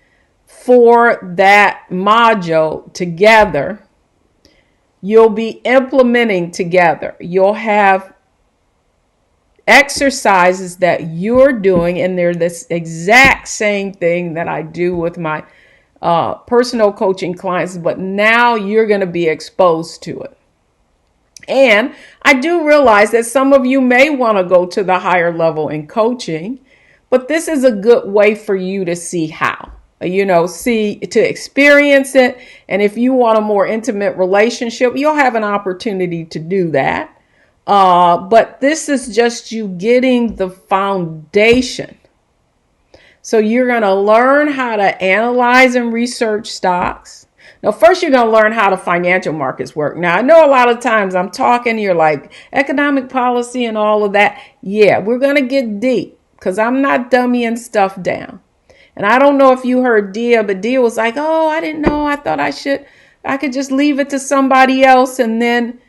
Speaker 1: for that module together. You'll be implementing together. You'll have exercises that you're doing, and they're this exact same thing that I do with my personal coaching clients, but now you're going to be exposed to it. And I do realize that some of you may want to go to the higher level in coaching, but this is a good way for you to see how, to experience it. And if you want a more intimate relationship, you'll have an opportunity to do that. But this is just you getting the foundation. So you're going to learn how to analyze and research stocks. Now, first, you're going to learn how the financial markets work. Now, I know a lot of times I'm talking, you're like economic policy and all of that. Yeah, we're going to get deep because I'm not dummying stuff down. And I don't know if you heard Dia, but Dia was like, oh, I didn't know. I thought I could just leave it to somebody else. And then,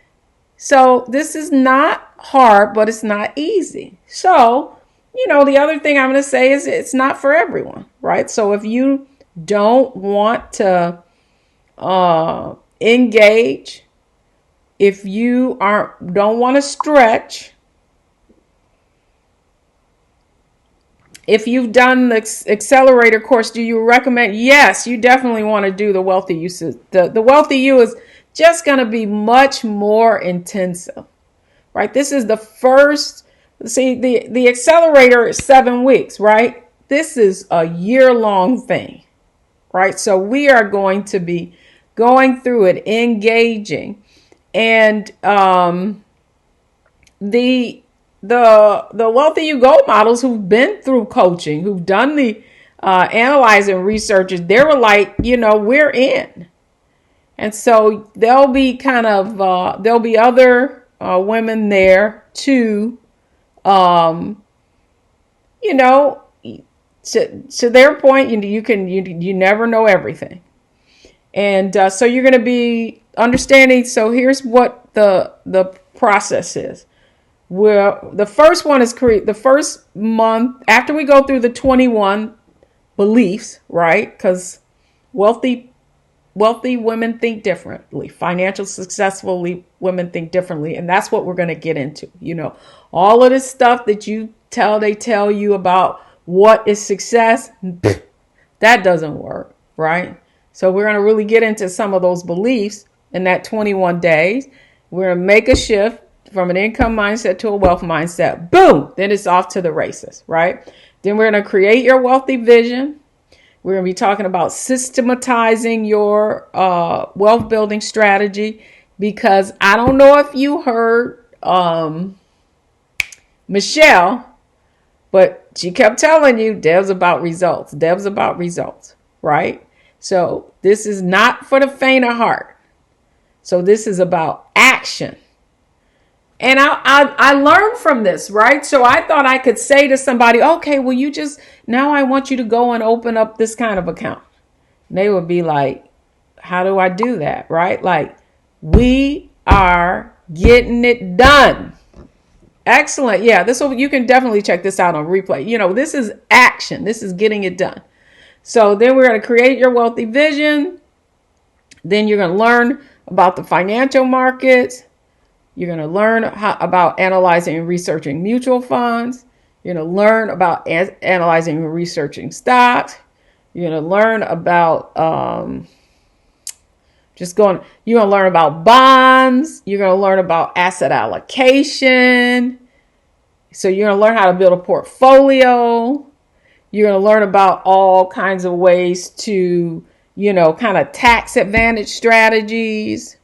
Speaker 1: so this is not hard, but it's not easy. So, the other thing I'm going to say is it's not for everyone, right? So if you don't want to engage, if you don't want to stretch, if you've done the accelerator course, do you recommend? Yes, you definitely want to do the Wealthy You. The Wealthy You is just going to be much more intensive, right? This is the first. See, the accelerator is 7 weeks, right? This is a year-long thing, right? So we are going to be going through it, engaging, and the Wealthy You Gold models who've been through coaching, who've done the analyzing researches, they were like, we're in. And so there'll be there'll be other women there too. To their point, you never know everything. And so you're going to be understanding. So here's what the process is. Well, the first one is the first month after we go through the 21 beliefs, right? Because wealthy women think differently. Financial successful women think differently. And that's what we're going to get into. All of this stuff that they tell you about what is success, that doesn't work, right? So we're going to really get into some of those beliefs in that 21 days. We're going to make a shift from an income mindset to a wealth mindset. Boom! Then it's off to the races, right? Then we're going to create your wealthy vision. We're going to be talking about systematizing your wealth building strategy, because I don't know if you heard Michelle, but she kept telling you Deb's about results. Deb's about results, right? So this is not for the faint of heart. So this is about action. And I learned from this, right? So I thought I could say to somebody, okay, well, now I want you to go and open up this kind of account. And they would be like, how do I do that, right? Like, we are getting it done. Excellent. Yeah, you can definitely check this out on replay. This is action. This is getting it done. So then we're going to create your wealthy vision. Then you're going to learn about the financial markets. You're going to learn about analyzing and researching mutual funds. You're going to learn about analyzing and researching stocks. You're going to learn about you're going to learn about bonds. You're going to learn about asset allocation. So you're going to learn how to build a portfolio. You're going to learn about all kinds of ways to, kind of tax advantage strategies.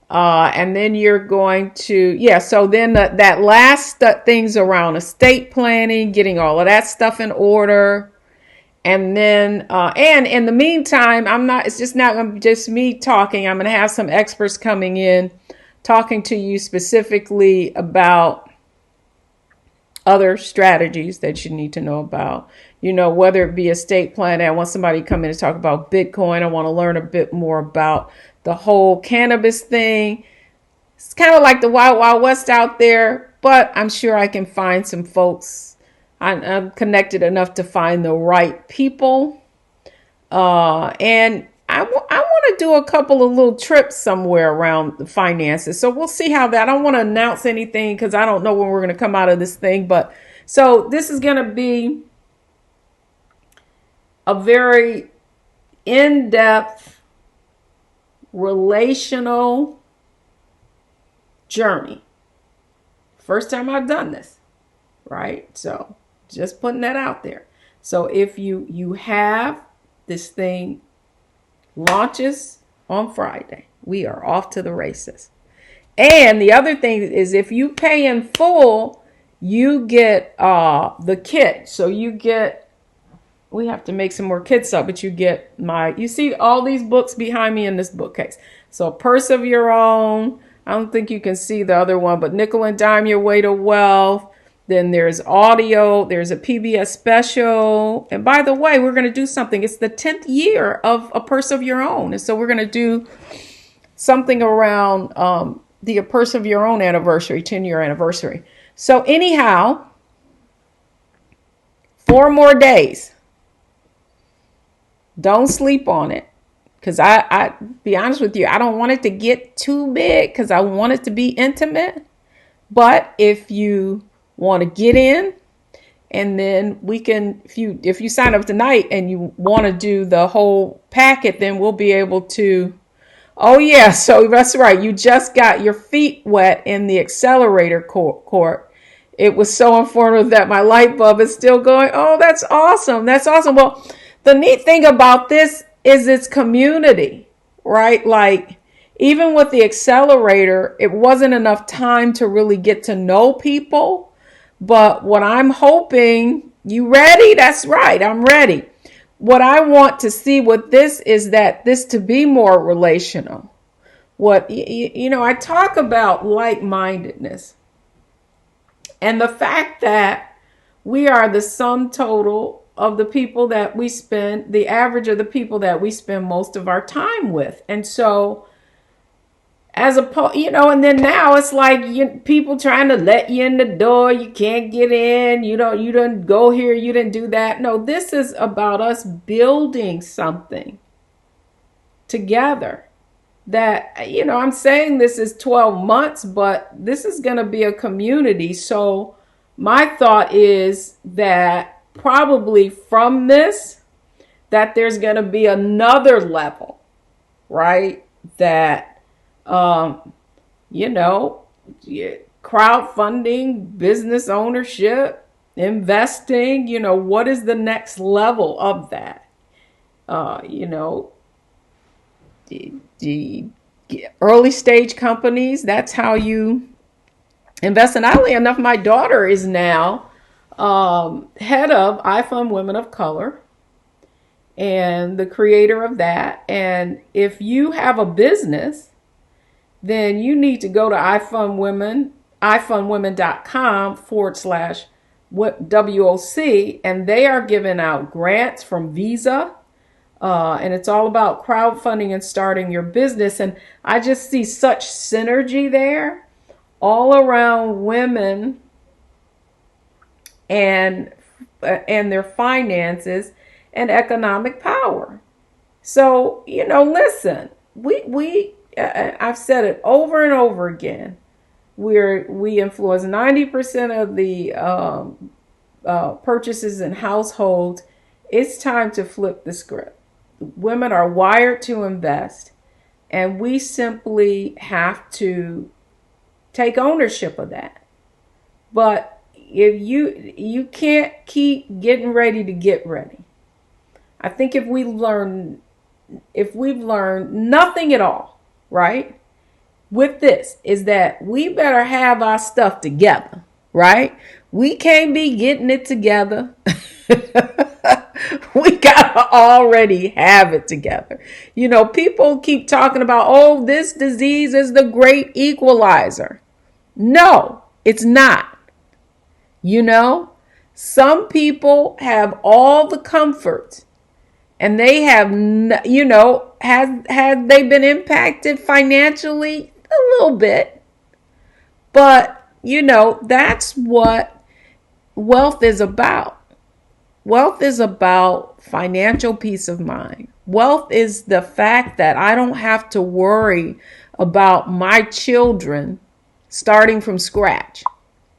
Speaker 1: And then you're going to, so then that last things around estate planning, getting all of that stuff in order. And then, and in the meantime, it's just not going to be just me talking. I'm going to have some experts coming in, talking to you specifically about other strategies that you need to know about, whether it be estate planning. I want somebody to come in and talk about Bitcoin. I want to learn a bit more about the whole cannabis thing. It's kind of like the Wild Wild West out there, but I'm sure I can find some folks. I'm connected enough to find the right people. And I want to do a couple of little trips somewhere around the finances. So we'll see how that. I don't want to announce anything because I don't know when we're going to come out of this thing. But so this is going to be a very in-depth relational journey. First time I've done this, right? So just putting that out there. So if you have this thing launches on Friday, we are off to the races. And the other thing is if you pay in full, you get the kit. So we have to make some more kits up, but you see all these books behind me in this bookcase. So Purse of Your Own. I don't think you can see the other one, but Nickel and Dime Your Way to Wealth. Then there's audio. There's a PBS special. And by the way, we're going to do something. It's the 10th year of A Purse of Your Own. And so we're going to do something around the A Purse of Your Own anniversary, 10-year anniversary. So anyhow, 4 more days. Don't sleep on it. Because I be honest with you, I don't want it to get too big because I want it to be intimate. But if you want to get in, and then we can, if you sign up tonight and you want to do the whole packet, then we'll be able to. Oh yeah, so that's right. You just got your feet wet in the accelerator court. It was so informative that my light bulb is still going. Oh, that's awesome. That's awesome. Well, the neat thing about this is its community, right? Like even with the accelerator, it wasn't enough time to really get to know people. But what I'm hoping, you ready? That's right. I'm ready. What I want to see with this is that this to be more relational. I talk about like-mindedness and the fact that we are the sum total of the people that we spend, the average of the people that we spend most of our time with. And so and then now it's like people trying to let you in the door. You can't get in. You didn't go here. You didn't do that. No, this is about us building something together that, I'm saying this is 12 months, but this is going to be a community. So my thought is that probably from this, that there's going to be another level, right? That, crowdfunding, business ownership, investing, what is the next level of that? The early stage companies, that's how you invest. And oddly enough, my daughter is now head of iFund Women of Color and the creator of that. And if you have a business, then you need to go to ifundwomen.com/WOC, and they are giving out grants from Visa. And it's all about crowdfunding and starting your business. And I just see such synergy there all around women and their finances and economic power. So, listen, I've said it over and over again. We influence 90% of the purchases in households. It's time to flip the script. Women are wired to invest, and we simply have to take ownership of that. But if you can't keep getting ready to get ready. I think if we've learned nothing at all, right, with this, is that we better have our stuff together, right? We can't be getting it together. We gotta already have it together. People keep talking about, oh, this disease is the great equalizer. No, it's not. Some people have all the comforts, and they have, had they been impacted financially a little bit, but that's what wealth is about. Wealth is about financial peace of mind. Wealth is the fact that I don't have to worry about my children starting from scratch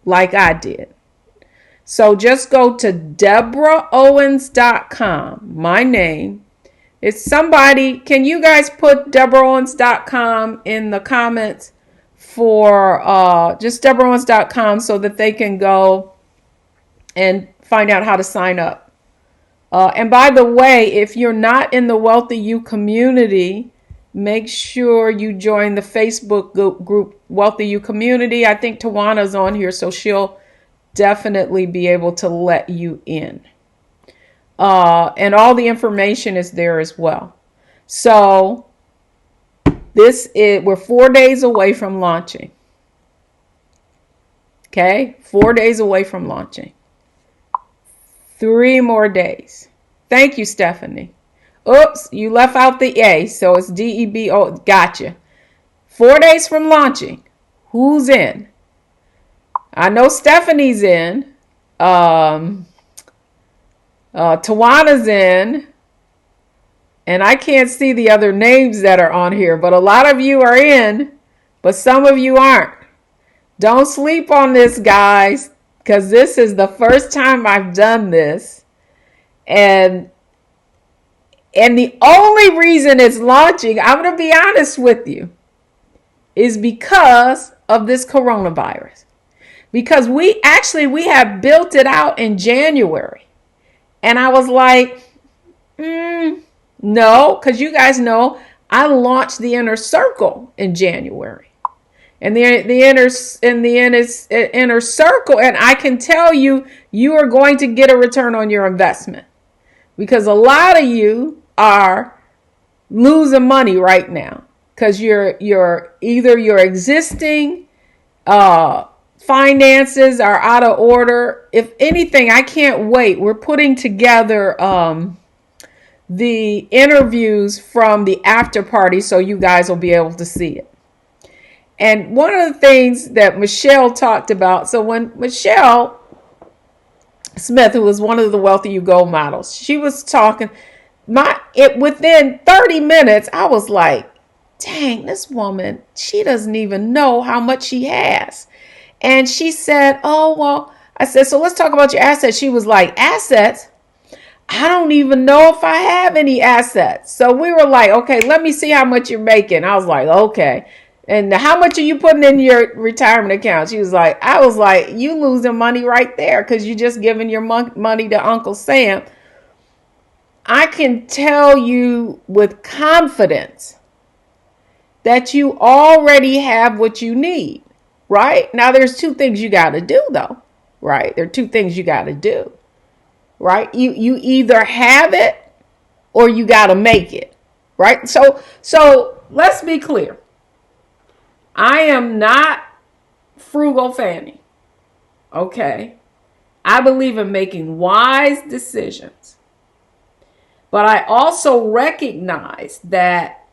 Speaker 1: like I did. So just go to DeborahOwens.com, my name. It's somebody, can you guys put DeborahOwens.com in the comments for just DeborahOwens.com so that they can go and find out how to sign up. And by the way, if you're not in the Wealthy You community, make sure you join the Facebook group Wealthy You Community. I think Tawana's on here, so she'll definitely be able to let you in. And all the information is there as well. So we're 4 days away from launching. Okay, 4 days away from launching. 3 more days. Thank you, Stephanie. Oops, you left out the A, so it's DEBO. Gotcha. 4 days from launching. Who's in? I know Stephanie's in. Tawana's in. And I can't see the other names that are on here, but a lot of you are in, but some of you aren't. Don't sleep on this, guys, because this is the first time I've done this. And the only reason it's launching, I'm going to be honest with you, is because of this coronavirus. Because we have built it out in January. And I was like, no, because you guys know I launched the Inner Circle in January. And the inner circle, and I can tell you, you are going to get a return on your investment. Because a lot of you are losing money right now. Because your existing finances are out of order. If anything, I can't wait. We're putting together the interviews from the after party so you guys will be able to see it. And one of the things that Michelle talked about, so when Michelle Smith, who was one of the Wealthy You Go models, she was talking, within 30 minutes, I was like, dang, this woman, she doesn't even know how much she has. And she said, oh, well, I said, so let's talk about your assets. She was like, assets? I don't even know if I have any assets. So we were like, okay, let me see how much you're making. I was like, okay. And how much are you putting in your retirement account? I was like, you losing money right there because you just giving your money to Uncle Sam. I can tell you with confidence that you already have what you need, right? Now, there's 2 things you got to do, though, right? There are 2 things you got to do, right? You either have it or you got to make it, right? So let's be clear. I am not frugal Fanny, okay? I believe in making wise decisions. But I also recognize that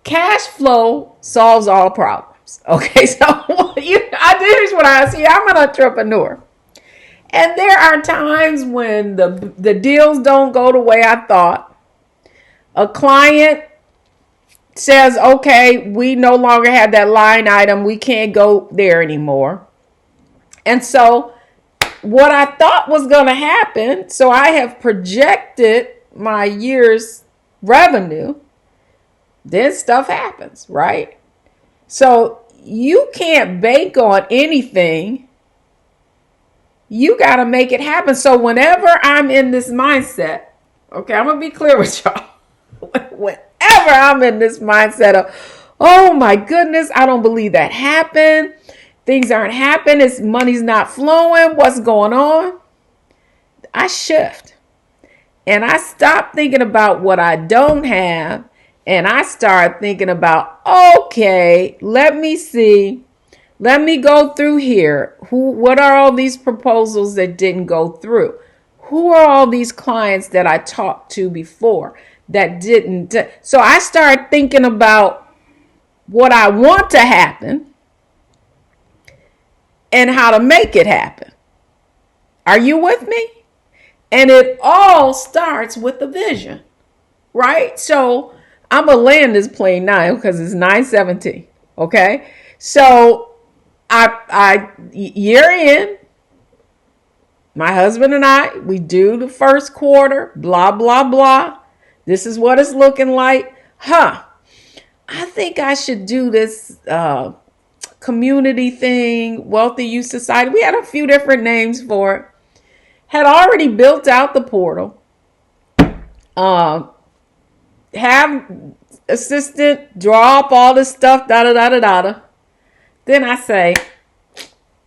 Speaker 1: cash flow solves all problems. Okay, so I Here's what I see. I'm an entrepreneur. And there are times when the deals don't go the way I thought. A client says, okay, we no longer have that line item. We can't go there anymore. And so what I thought was going to happen, so I have projected my year's revenue, then stuff happens, right? So you can't bank on anything. You got to make it happen. So whenever I'm in this mindset, okay, I'm going to be clear with y'all. Whenever I'm in this mindset of, oh my goodness, I don't believe that happened. Things aren't happening. Money's not flowing. What's going on? I shift. And I stop thinking about what I don't have. And I start thinking about, okay, let me see. Let me go through here. What are all these proposals that didn't go through? Who are all these clients that I talked to before that didn't? So I start thinking about what I want to happen and how to make it happen. Are you with me? And it all starts with the vision, right? So I'm going to land this plane now because it's 9:17. Okay. So I year in, my husband and I, we do the first quarter, blah, blah, blah. This is what it's looking like. I think I should do this community thing, Wealthy Youth Society. We had a few different names for it. Had already built out the portal. Have assistant draw up all this stuff, da-da-da-da-da. Then I say,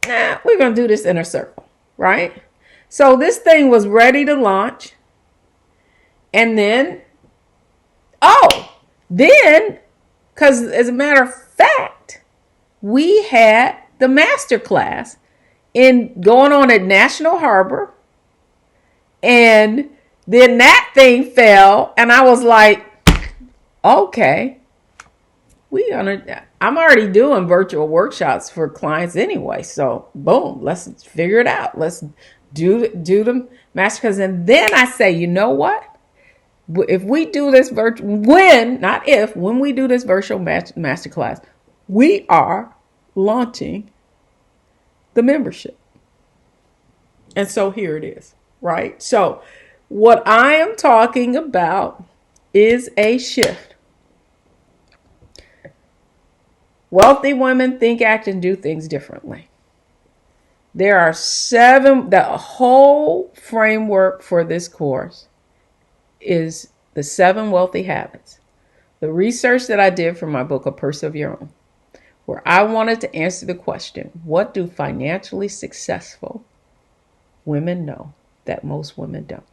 Speaker 1: nah, we're going to do this inner circle, right? So this thing was ready to launch. And then, because as a matter of fact, we had the master class going on at National Harbor. And then that thing fell. And I was like, okay, I'm already doing virtual workshops for clients anyway. So boom, let's figure it out. Let's do the masterclass. And then I say, you know what? If we do this when we do this virtual masterclass, we are launching the membership. And so here it is, right? So what I am talking about is a shift. Wealthy women think, act, and do things differently. There are the whole framework for this course is the 7 wealthy habits. The research that I did for my book, A Purse of Your Own, where I wanted to answer the question, what do financially successful women know that most women don't?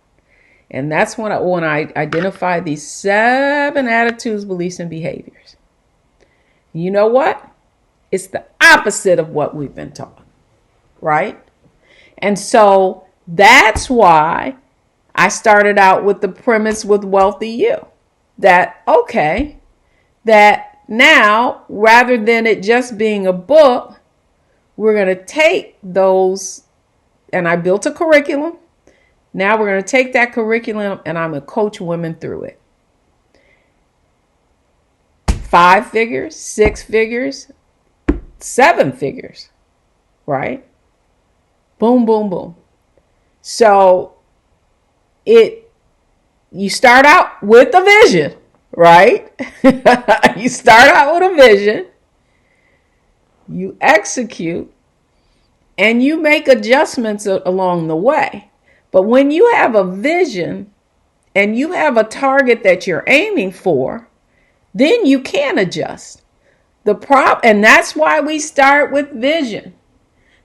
Speaker 1: And that's when I identified these 7 attitudes, beliefs, and behaviors. You know what? It's the opposite of what we've been taught, right? And so that's why I started out with the premise with Wealthy You. That now, rather than it just being a book, we're going to take those, and I built a curriculum. Now we're going to take that curriculum and I'm going to coach women through it. 5 figures, 6 figures, 7 figures, right? Boom, boom, boom. So you start out with a vision, right? You start out with a vision, you execute, and you make adjustments along the way. But when you have a vision and you have a target that you're aiming for, then you can adjust. And that's why we start with vision.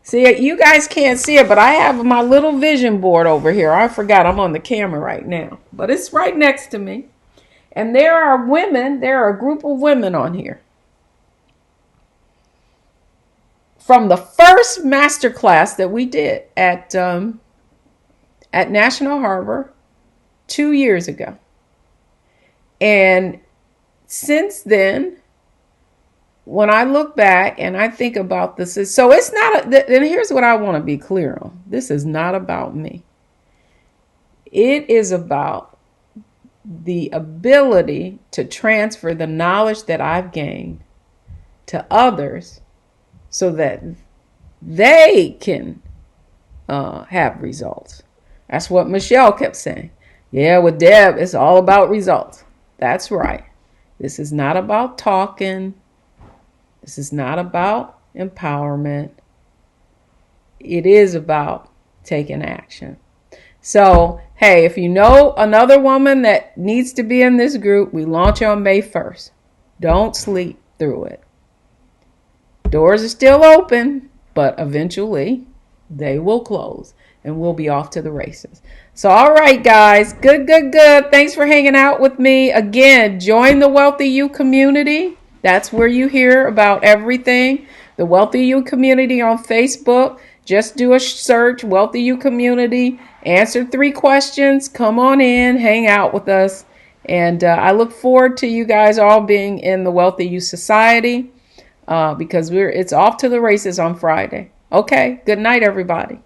Speaker 1: See, you guys can't see it, but I have my little vision board over here. I forgot I'm on the camera right now, but it's right next to me. And there are a group of women on here. From the first master class that we did at National Harbor 2 years ago. And since then, when I look back and I think about this, so it's not, and here's what I want to be clear on. This is not about me. It is about the ability to transfer the knowledge that I've gained to others so that they can have results. That's what Michelle kept saying. Yeah, with Deb, it's all about results. That's right. This is not about talking. This is not about empowerment. It is about taking action. So, hey, if you know another woman that needs to be in this group, we launch on May 1st. Don't sleep through it. Doors are still open, but eventually they will close and we'll be off to the races. So, all right, guys. Good. Thanks for hanging out with me. Again, join the Wealthy You community. That's where you hear about everything. The Wealthy You community on Facebook. Just do a search, Wealthy You community. Answer 3 questions. Come on in, hang out with us. And I look forward to you guys all being in the Wealthy You Society because it's off to the races on Friday. Okay, good night, everybody.